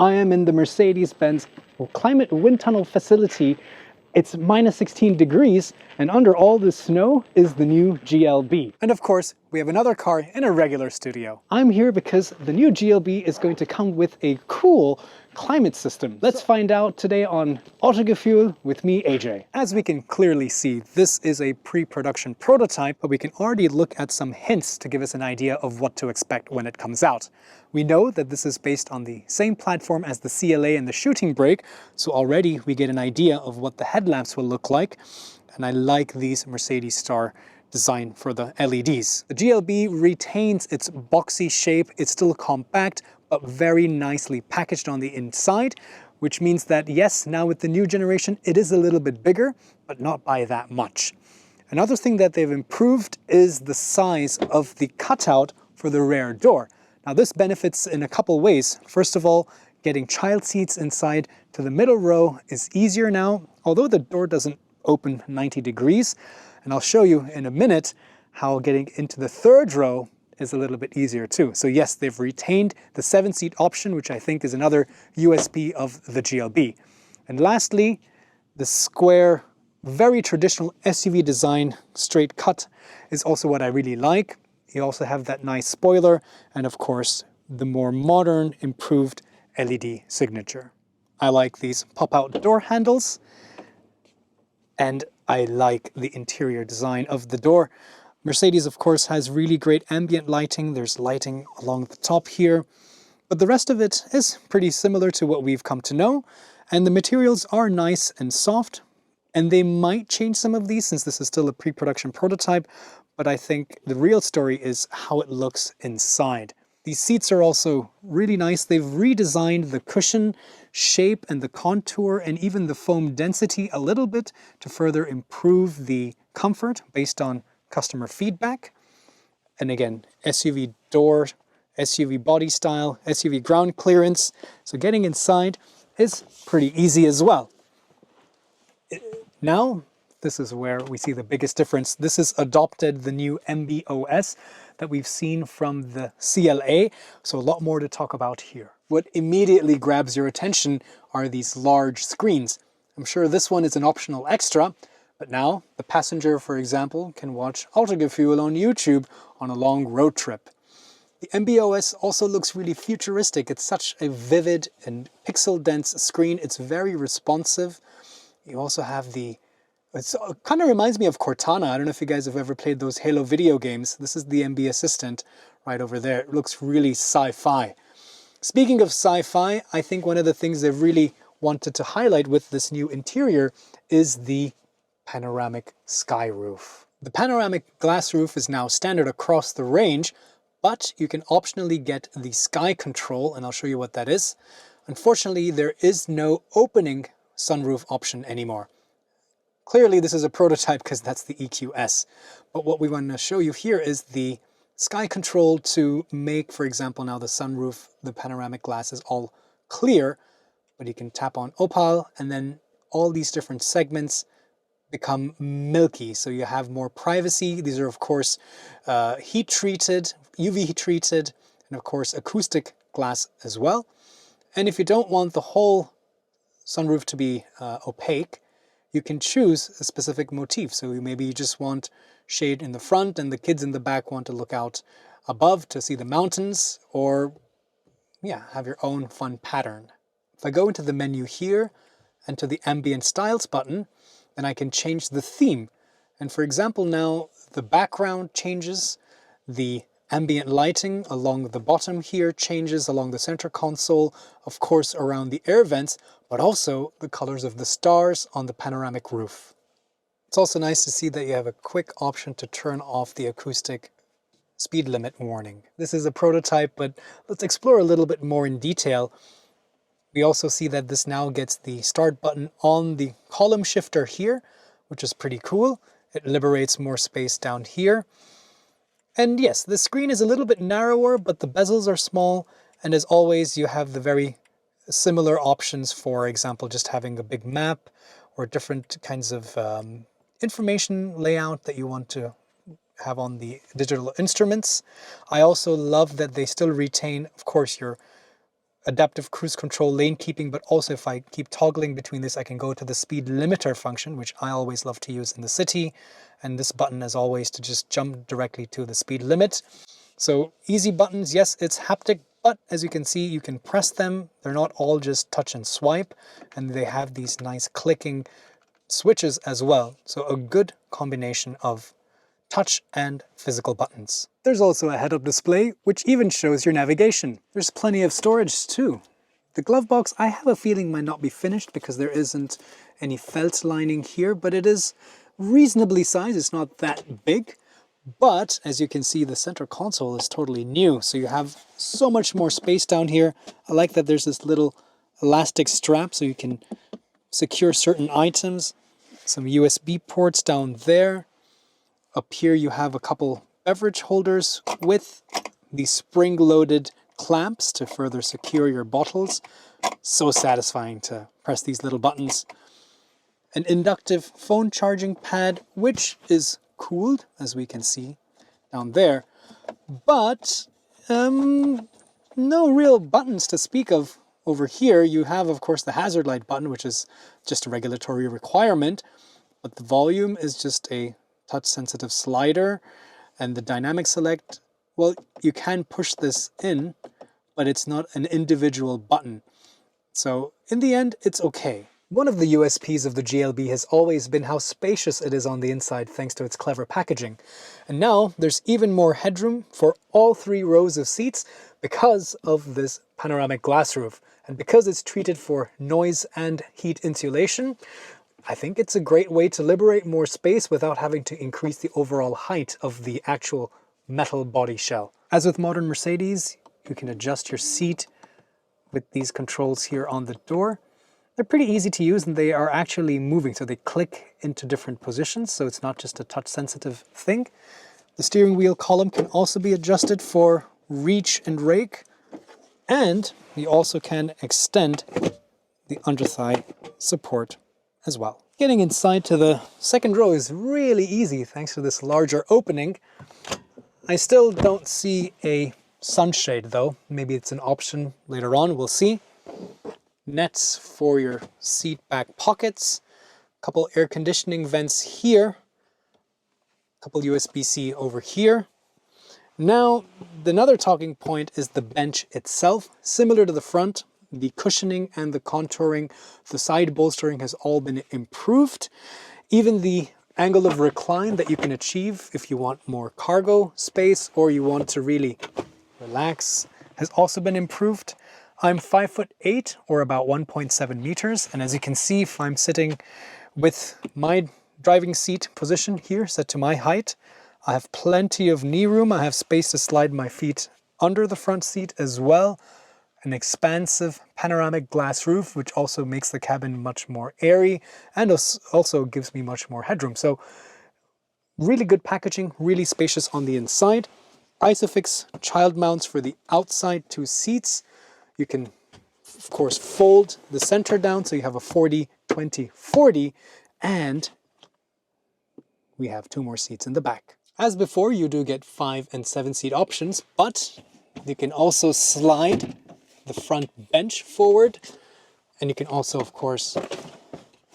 I am in the Mercedes-Benz climate wind tunnel facility. It's minus 16 degrees, and under all the snow is the new GLB. And of course, we have another car in a regular studio. I'm here because the new GLB is going to come with a cool climate system. Let's find out today on Autogefühl with me, AJ. As we can clearly see, this is a pre-production prototype, but we can already look at some hints to give us an idea of what to expect when it comes out. We know that this is based on the same platform as the CLA and the shooting brake, so already we get an idea of what the headlamps will look like. And I like these Mercedes Star design for the LEDs. The GLB retains its boxy shape. It's still compact, but very nicely packaged on the inside, which means that yes, now with the new generation, it is a little bit bigger, but not by that much. Another thing that they've improved is the size of the cutout for the rear door. Now this benefits in a couple ways. First of all, getting child seats inside to the middle row is easier now, although the door doesn't open 90 degrees. And I'll show you in a minute how getting into the third row is a little bit easier too. So yes, they've retained the 7-seat option, which I think is another USP of the GLB. And lastly, the square, very traditional SUV design, straight cut is also what I really like. You also have that nice spoiler and of course the more modern, improved LED signature. I like these pop-out door handles and I like the interior design of the door. Mercedes, of course, has really great ambient lighting. There's lighting along the top here, but the rest of it is pretty similar to what we've come to know. And the materials are nice and soft, and they might change some of these since this is still a pre-production prototype, but I think the real story is how it looks inside. These seats are also really nice. They've redesigned the cushion shape and the contour and even the foam density a little bit to further improve the comfort based on customer feedback. And again, SUV door, SUV body style, SUV ground clearance. So getting inside is pretty easy as well. Now, this is where we see the biggest difference. This has adopted the new MB.OS that we've seen from the CLA, so a lot more to talk about here. What immediately grabs your attention are these large screens. I'm sure this one is an optional extra, but now the passenger, for example, can watch Autogefühl on YouTube on a long road trip. The MB.OS also looks really futuristic. It's such a vivid and pixel-dense screen. It's very responsive. You also have it kind of reminds me of Cortana. I don't know if you guys have ever played those Halo video games. This is the MB Assistant right over there. It looks really sci-fi. Speaking of sci-fi, I think one of the things they've really wanted to highlight with this new interior is the panoramic sky roof. The panoramic glass roof is now standard across the range, but you can optionally get the sky control, and I'll show you what that is. Unfortunately, there is no opening sunroof option anymore. Clearly, this is a prototype because that's the EQS. But what we want to show you here is the sky control to make, for example, now the sunroof, the panoramic glass is all clear, but you can tap on Opal and then all these different segments become milky. So you have more privacy. These are, of course, heat treated, UV treated, and of course, acoustic glass as well. And if you don't want the whole sunroof to be opaque, you can choose a specific motif. So maybe you just want shade in the front and the kids in the back want to look out above to see the mountains, or yeah, have your own fun pattern. If I go into the menu here and to the ambient styles button, then I can change the theme. And for example, now the background changes, the ambient lighting along the bottom here changes along the center console, of course around the air vents, but also the colors of the stars on the panoramic roof. It's also nice to see that you have a quick option to turn off the acoustic speed limit warning. This is a prototype, but let's explore a little bit more in detail. We also see that this now gets the start button on the column shifter here, which is pretty cool. It liberates more space down here. And yes, the screen is a little bit narrower, but the bezels are small. And as always, you have the very similar options, for example, just having a big map or different kinds of information layout that you want to have on the digital instruments. I also love that they still retain, of course, your adaptive cruise control, lane keeping, but also if I keep toggling between this, I can go to the speed limiter function, which I always love to use in the city. And this button is always to just jump directly to the speed limit. So easy buttons, yes, it's haptic, but as you can see, you can press them. They're not all just touch and swipe, and they have these nice clicking switches as well. So a good combination of touch and physical buttons. There's also a head-up display, which even shows your navigation. There's plenty of storage too. The glove box, I have a feeling might not be finished because there isn't any felt lining here, but it is reasonably sized. It's not that big, but as you can see, the center console is totally new. So you have so much more space down here. I like that there's this little elastic strap so you can secure certain items. Some USB ports down there. Up here you have a couple beverage holders with the spring-loaded clamps to further secure your bottles. So satisfying to press these little buttons. An inductive phone charging pad, which is cooled, as we can see down there, but no real buttons to speak of over here. You have, of course, the hazard light button, which is just a regulatory requirement, but the volume is just a touch-sensitive slider, and the dynamic select, well, you can push this in, but it's not an individual button. So in the end, it's okay. One of the USPs of the GLB has always been how spacious it is on the inside thanks to its clever packaging. And now there's even more headroom for all 3 rows of seats because of this panoramic glass roof. And because it's treated for noise and heat insulation, I think it's a great way to liberate more space without having to increase the overall height of the actual metal body shell. As with modern Mercedes, you can adjust your seat with these controls here on the door. They're pretty easy to use and they are actually moving, so they click into different positions, so it's not just a touch-sensitive thing. The steering wheel column can also be adjusted for reach and rake, and you also can extend the underthigh support as well. Getting inside to the second row is really easy thanks to this larger opening. I still don't see a sunshade though. Maybe it's an option later on, we'll see. Nets for your seat back pockets, a couple air conditioning vents here, a couple USB-C over here. Now, another talking point is the bench itself. Similar to the front, the cushioning and the contouring, the side bolstering has all been improved. Even the angle of recline that you can achieve if you want more cargo space or you want to really relax has also been improved. I'm 5'8" or about 1.7 meters, and as you can see, if I'm sitting with my driving seat position here set to my height, I have plenty of knee room. I have space to slide my feet under the front seat as well. An expansive panoramic glass roof, which also makes the cabin much more airy and also gives me much more headroom. So really good packaging, really spacious on the inside. Isofix child mounts for the outside 2 seats. You can, of course, fold the center down so you have a 40-20-40, and we have 2 more seats in the back. As before, you do get 5- and 7-seat options, but you can also slide the front bench forward, and you can also, of course,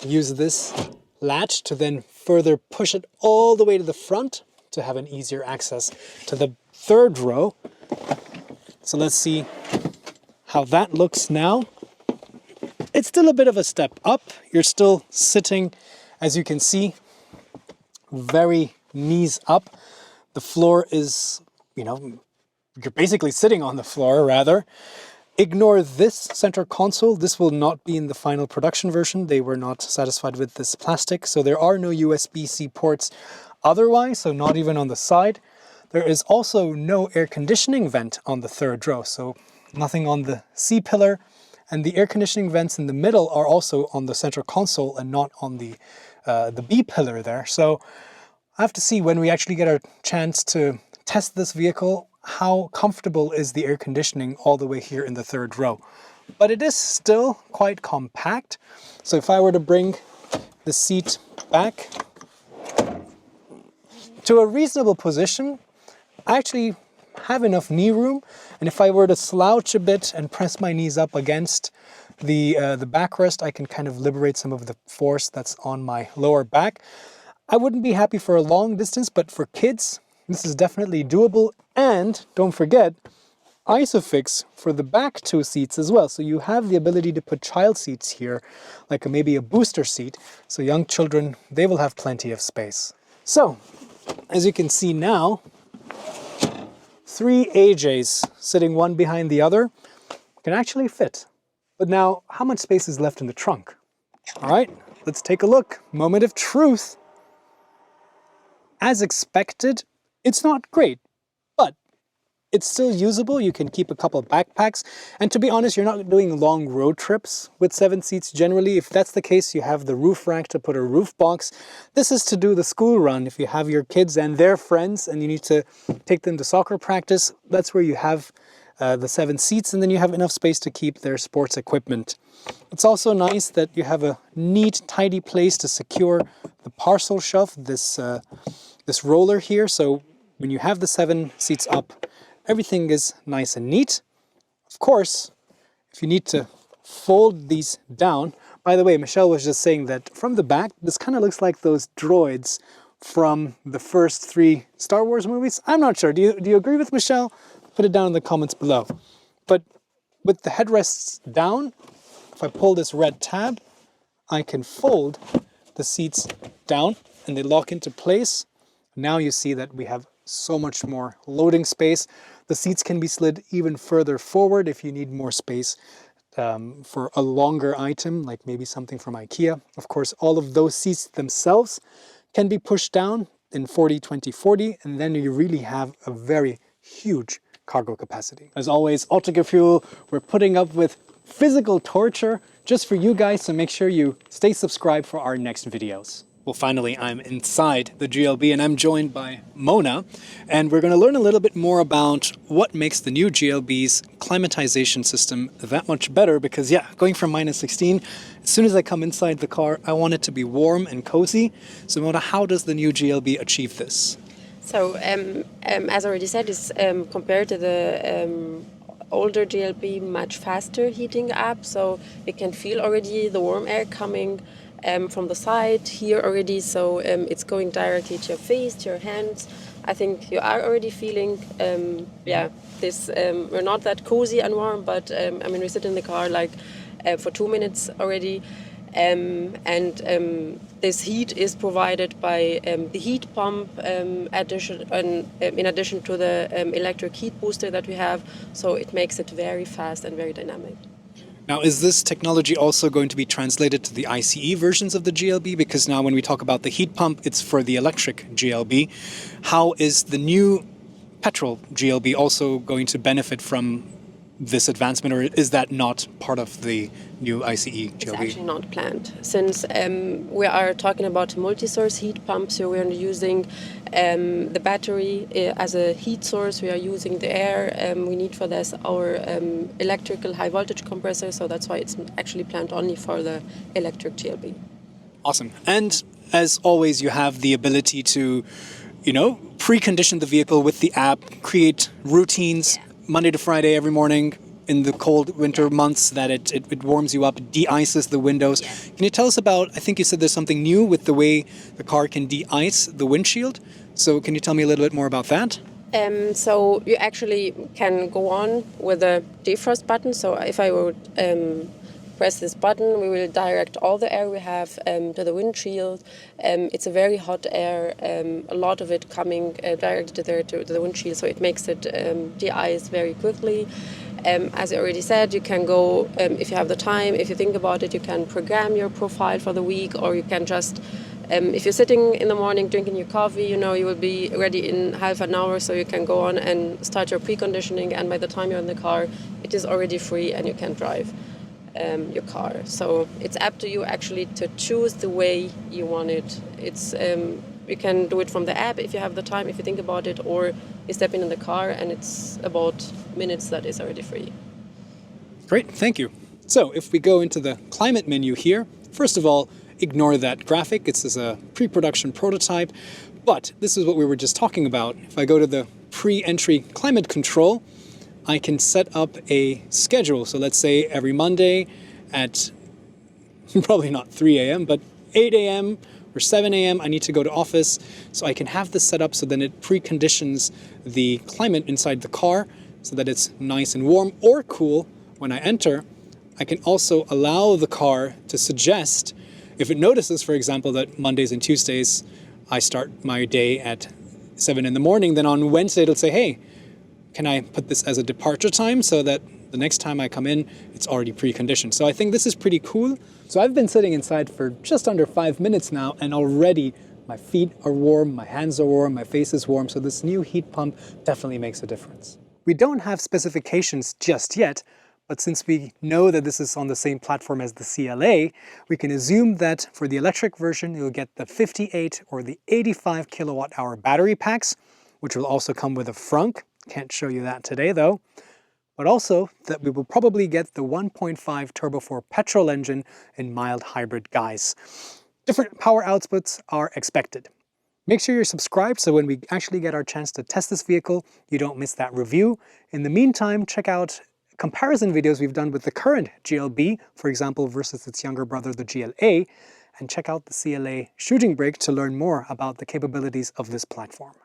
use this latch to then further push it all the way to the front to have an easier access to the 3rd row. So let's see how that looks now. It's still a bit of a step up. You're still sitting, as you can see, very knees up. The floor is, you're basically sitting on the floor, rather. Ignore this center console. This will not be in the final production version. They were not satisfied with this plastic, so there are no USB-C ports otherwise, so not even on the side. There is also no air conditioning vent on the 3rd row, so nothing on the C-pillar, and the air conditioning vents in the middle are also on the center console and not on the B-pillar there. So I have to see when we actually get a chance to test this vehicle, how comfortable is the air conditioning all the way here in the 3rd row. But it is still quite compact. So if I were to bring the seat back to a reasonable position, I actually have enough knee room, and if I were to slouch a bit and press my knees up against the backrest, I can kind of liberate some of the force that's on my lower back. I wouldn't be happy for a long distance, but for kids, this is definitely doable. And don't forget, Isofix for the back two seats as well. So you have the ability to put child seats here, like maybe a booster seat. So young children, they will have plenty of space. So, as you can see now, 3 AJs sitting one behind the other can actually fit. But now, how much space is left in the trunk? All right, let's take a look. Moment of truth. As expected, it's not great, but it's still usable. You can keep a couple of backpacks. And to be honest, you're not doing long road trips with 7 seats generally. If that's the case, you have the roof rack to put a roof box. This is to do the school run. If you have your kids and their friends and you need to take them to soccer practice, that's where you have the 7 seats, and then you have enough space to keep their sports equipment. It's also nice that you have a neat, tidy place to secure the parcel shelf, this roller here. So when you have the 7 seats up, everything is nice and neat. Of course, if you need to fold these down, by the way, Michelle was just saying that from the back, this kind of looks like those droids from the first 3 Star Wars movies. I'm not sure. Do you agree with Michelle? Put it down in the comments below. But with the headrests down, if I pull this red tab, I can fold the seats down and they lock into place. Now you see that we have so much more loading space. The seats can be slid even further forward if you need more space for a longer item, like maybe something from IKEA. Of course, all of those seats themselves can be pushed down in 40-20-40, and then you really have a very huge cargo capacity. As always, Autogefühl, we're putting up with physical torture just for you guys, so make sure you stay subscribed for our next videos. Well, finally, I'm inside the GLB and I'm joined by Mona, and we're going to learn a little bit more about what makes the new GLB's climatization system that much better, because yeah, going from -16, as soon as I come inside the car, I want it to be warm and cozy. So Mona, how does the new GLB achieve this? So, as already said, it's compared to the older GLB, much faster heating up. So we can feel already the warm air coming from the side here already. So it's going directly to your face, to your hands. I think you are already feeling, this. We're not that cozy and warm, but I mean, we sit in the car like for 2 minutes already. This heat is provided by the heat pump in addition to the electric heat booster that we have, so it makes it very fast and very dynamic. Now, is this technology also going to be translated to the ICE versions of the GLB? Because now when we talk about the heat pump, it's for the electric GLB. How is the new petrol GLB also going to benefit from this advancement, or is that not part of the new ICE GLB? It's actually not planned. Since we are talking about multi-source heat pumps, so we are using the battery as a heat source, we are using the air, we need for this our electrical high voltage compressor, so that's why it's actually planned only for the electric GLB. Awesome. And as always, you have the ability to, precondition the vehicle with the app, create routines, Monday to Friday every morning in the cold winter months that it warms you up, de-ices the windows. Yeah. Can you tell us about, I think you said there's something new with the way the car can de-ice the windshield. So can you tell me a little bit more about that? So you actually can go on with the defrost button. So if I would press this button, we will direct all the air we have to the windshield. It's a very hot air, a lot of it coming directly to the windshield, so it makes it de-ice very quickly. As I already said, you can go, if you have the time, if you think about it, you can program your profile for the week, or you can just, if you're sitting in the morning drinking your coffee, you will be ready in half an hour, so you can go on and start your preconditioning, and by the time you're in the car, it is already free and you can drive your car. So it's up to you actually to choose the way you want it. It's you can do it from the app if you have the time, if you think about it, or you step in the car and it's about minutes that is already free. Great, thank you. So if we go into the climate menu here, first of all, ignore that graphic. It's a pre-production prototype, but this is what we were just talking about. If I go to the pre-entry climate control, I can set up a schedule. So let's say every Monday at probably not 3 a.m., but 8 a.m. or 7 a.m. I need to go to office. So I can have this set up so then it preconditions the climate inside the car so that it's nice and warm or cool when I enter. I can also allow the car to suggest, if it notices, for example, that Mondays and Tuesdays I start my day at 7 in the morning, then on Wednesday it'll say, hey, can I put this as a departure time so that the next time I come in, it's already preconditioned. So I think this is pretty cool. So I've been sitting inside for just under 5 minutes now, and already my feet are warm, my hands are warm, my face is warm, so this new heat pump definitely makes a difference. We don't have specifications just yet, but since we know that this is on the same platform as the CLA, we can assume that for the electric version, you'll get the 58 or the 85 kilowatt hour battery packs, which will also come with a frunk. Can't show you that today though. But also that we will probably get the 1.5 Turbo 4 petrol engine in mild hybrid guise. Different power outputs are expected. Make sure you're subscribed so when we actually get our chance to test this vehicle, you don't miss that review. In the meantime, check out comparison videos we've done with the current GLB, for example, versus its younger brother, the GLA, and check out the CLA shooting brake to learn more about the capabilities of this platform.